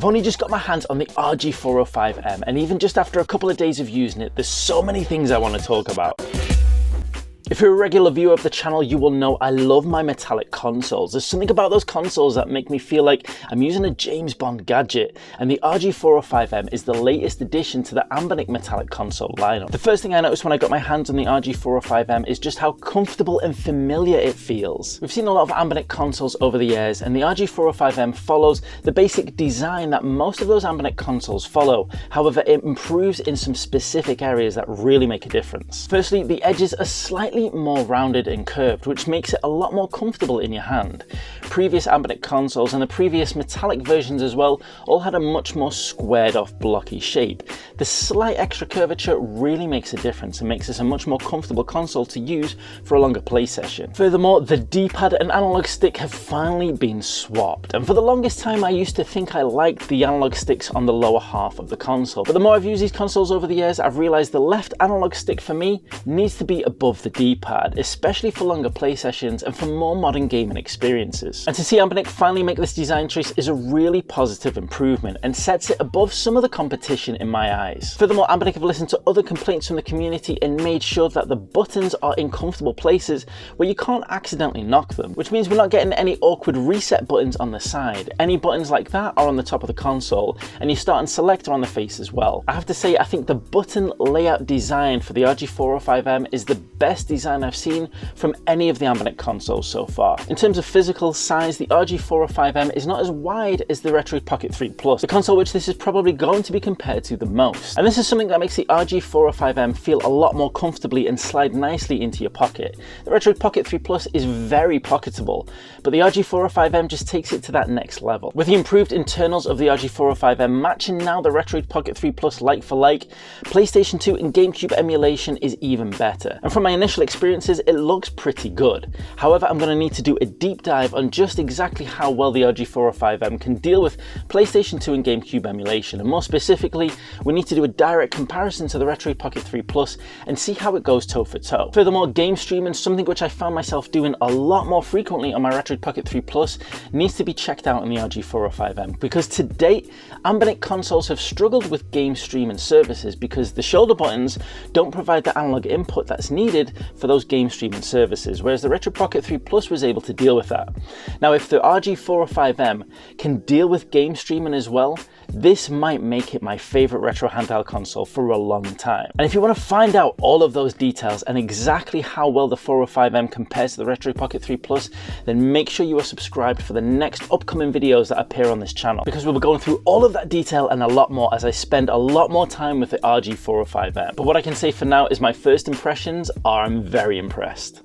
I've only just got my hands on the RG405M, and even just after a couple of days of using it, there's so many things I want to talk about. If you're a regular viewer of the channel, you will know I love my metallic consoles. There's something about those consoles that make me feel like I'm using a James Bond gadget, and the RG405M is the latest addition to the Anbernic metallic console lineup. The first thing I noticed when I got my hands on the RG405M is just how comfortable and familiar it feels. We've seen a lot of Anbernic consoles over the years, and the RG405M follows the basic design that most of those Anbernic consoles follow. However, it improves in some specific areas that really make a difference. Firstly, the edges are slightly more rounded and curved, which makes it a lot more comfortable in your hand. Previous Anbernic consoles and the previous metallic versions as well all had a much more squared off blocky shape. The slight extra curvature really makes a difference and makes this a much more comfortable console to use for a longer play session. Furthermore, the D-pad and analog stick have finally been swapped, and for the longest time I used to think I liked the analog sticks on the lower half of the console, but the more I've used these consoles over the years, I've realised the left analog stick for me needs to be above the D-pad, especially for longer play sessions and for more modern gaming experiences. And to see Anbernic finally make this design choice is a really positive improvement and sets it above some of the competition in my eyes. Furthermore, Anbernic have listened to other complaints from the community and made sure that the buttons are in comfortable places where you can't accidentally knock them, which means we're not getting any awkward reset buttons on the side. Any buttons like that are on the top of the console, and your start and select are on the face as well. I have to say, I think the button layout design for the RG405M is the best design I've seen from any of the Anbernic consoles so far. In terms of physical size, the RG405M is not as wide as the Retroid Pocket 3 Plus, the console which this is probably going to be compared to the most. And this is something that makes the RG405M feel a lot more comfortably and slide nicely into your pocket. The Retroid Pocket 3 Plus is very pocketable, but the RG405M just takes it to that next level. With the improved internals of the RG405M matching now the Retroid Pocket 3 Plus like for like, PlayStation 2 and GameCube emulation is even better. And from my initial experiences, it looks pretty good. However, I'm going to need to do a deep dive on just exactly how well the RG405M can deal with PlayStation 2 and GameCube emulation, and more specifically, we need to do a direct comparison to the Retroid Pocket 3 Plus and see how it goes toe for toe. Furthermore, game streaming, something which I found myself doing a lot more frequently on my Retroid Pocket 3 Plus, needs to be checked out on the RG405M, because to date, Anbernic consoles have struggled with game streaming services because the shoulder buttons don't provide the analog input that's needed for those game streaming services, whereas the Retroid Pocket 3 Plus was able to deal with that. Now, if the RG405M can deal with game streaming as well, this might make it my favourite retro handheld console for a long time. And if you want to find out all of those details and exactly how well the 405M compares to the Retroid Pocket 3 Plus, then make sure you are subscribed for the next upcoming videos that appear on this channel, because we'll be going through all of that detail and a lot more as I spend a lot more time with the RG405M. But what I can say for now is my first impressions are I'm very impressed.